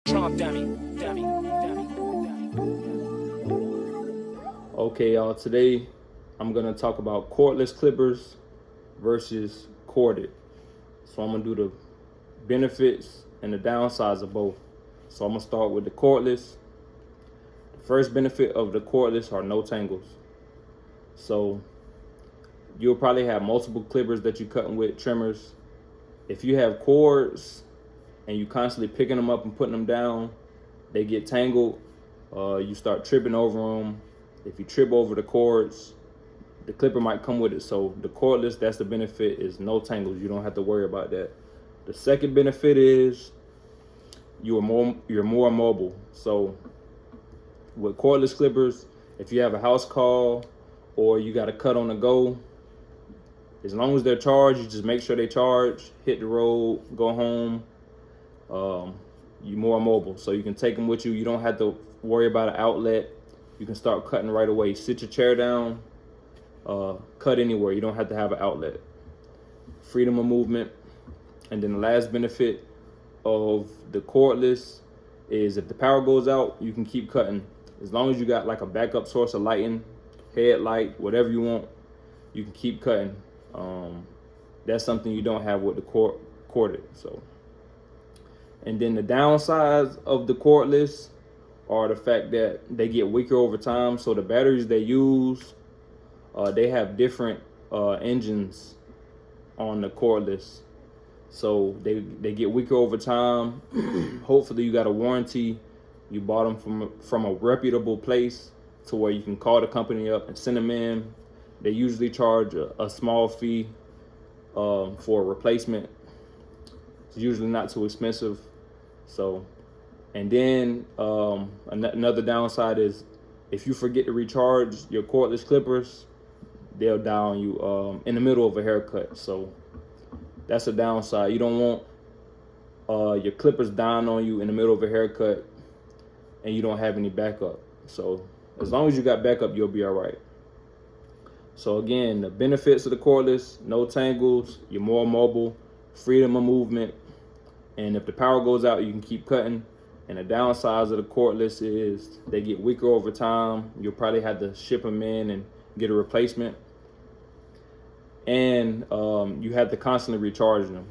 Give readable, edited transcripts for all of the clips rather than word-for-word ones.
Trump dummy. Okay, y'all, today I'm gonna talk about cordless clippers versus corded. So I'm gonna do the benefits and the downsides of both. So I'm gonna start with the cordless. The first benefit of the cordless are no tangles. So you'll probably have multiple clippers that you're cutting with, trimmers. If you have cords and you constantly picking them up and putting them down, they get tangled. You start tripping over them. If you trip over the cords, the clipper might come with it. So the cordless, that's the benefit, is no tangles. You don't have to worry about that. The second benefit is you're more mobile. So with cordless clippers, if you have a house call or you got to cut on the go, as long as they're charged, you just make sure they charge, hit the road, go home. You're more mobile, so you can take them with you. You don't have to worry about an outlet. You can start cutting right away. Sit your chair down, cut anywhere. You don't have to have an outlet. Freedom of movement. And then the last benefit of the cordless is if the power goes out, you can keep cutting. As long as you got like a backup source of lighting, headlight, whatever you want, you can keep cutting. That's something you don't have with the corded. So, and then the downsides of the cordless are the fact that they get weaker over time. So the batteries they use, they have different engines on the cordless. So they get weaker over time. Hopefully you got a warranty. You bought them from a reputable place to where you can call the company up and send them in. They usually charge a small fee for a replacement. It's usually not too expensive. So, and then another downside is if you forget to recharge your cordless clippers, they'll die on you in the middle of a haircut. So that's a downside. You don't want your clippers dying on you in the middle of a haircut and you don't have any backup. So as long as you got backup, you'll be all right. So again, the benefits of the cordless: no tangles, you're more mobile, freedom of movement, and if the power goes out, you can keep cutting. And the downsides of the cordless is they get weaker over time. You'll probably have to ship them in and get a replacement. And you have to constantly recharge them.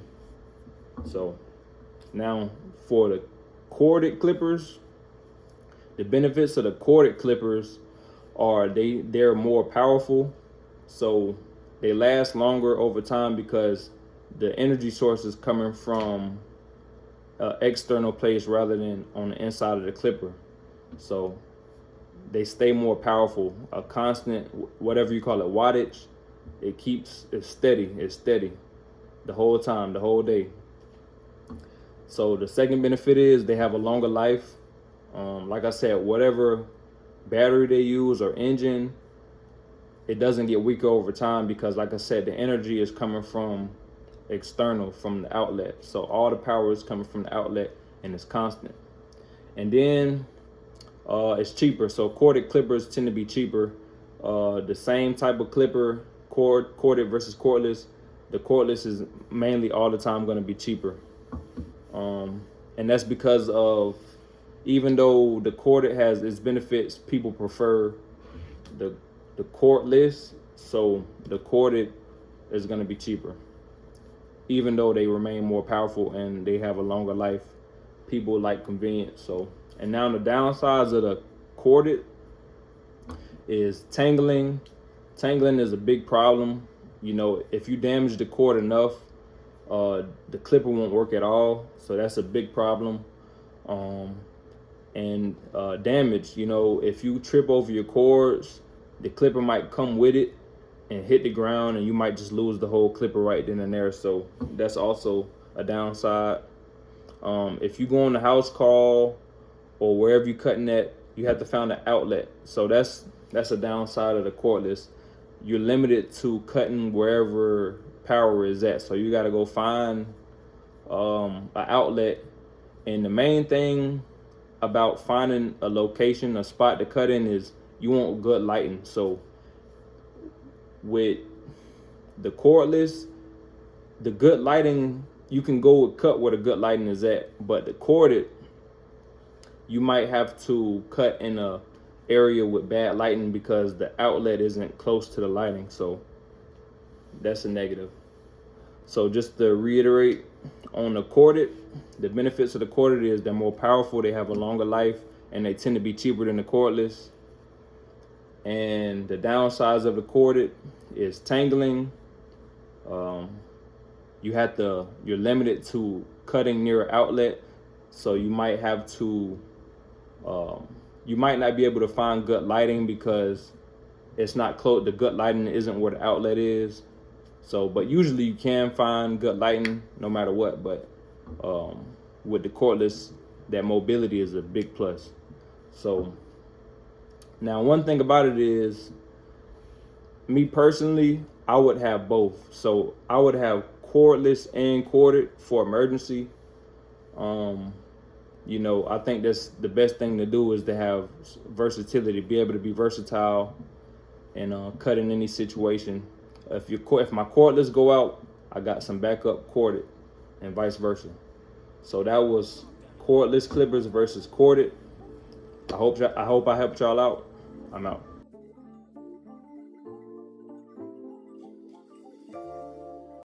So now for the corded clippers, the benefits of the corded clippers are they're more powerful. So they last longer over time because the energy source is coming from external place rather than on the inside of the clipper. So they stay more powerful. A constant, whatever you call it, wattage, it's steady the whole time, the whole day. So the second benefit is they have a longer life. Like I said, whatever battery they use or engine, it doesn't get weaker over time because, like I said, the energy is coming from external, from the outlet. So all the power is coming from the outlet and it's constant. And then it's cheaper. So corded clippers tend to be cheaper. The same type of clipper, corded versus cordless, the cordless is mainly all the time going to be cheaper. And that's because of, even though the corded has its benefits, people prefer the cordless. So the corded is going to be cheaper, even though they remain more powerful and they have a longer life. People like convenience. So, and now the downsides of the corded is tangling. Tangling is a big problem. You know, if you damage the cord enough, the clipper won't work at all. So that's a big problem. And damage, you know, if you trip over your cords, the clipper might come with it and hit the ground, and you might just lose the whole clipper right then and there. So that's also a downside. If you go on the house call or wherever you're cutting at, you have to find an outlet. So that's a downside of the cordless. You're limited to cutting wherever power is at. So you got to go find an outlet. And the main thing about finding a location, a spot to cut in, is you want good lighting. So with the cordless, the good lighting, you can go cut where the good lighting is at. But the corded, you might have to cut in a area with bad lighting because the outlet isn't close to the lighting. So that's a negative. So just to reiterate on the corded, the benefits of the corded is they're more powerful, they have a longer life, and they tend to be cheaper than the cordless. And the downsides of the corded is tangling. You're limited to cutting near an outlet, so you might have to, you might not be able to find good lighting because it's not close. The good lighting isn't where the outlet is. So, but usually you can find good lighting no matter what. But with the cordless, that mobility is a big plus. So now one thing about it is, me personally, I would have both. So I would have cordless and corded for emergency. You know, I think that's the best thing to do, is to have versatility, be able to be versatile and cut in any situation. If my cordless go out, I got some backup corded, and vice versa. So that was cordless clippers versus corded. I hope I helped y'all out. I'm out.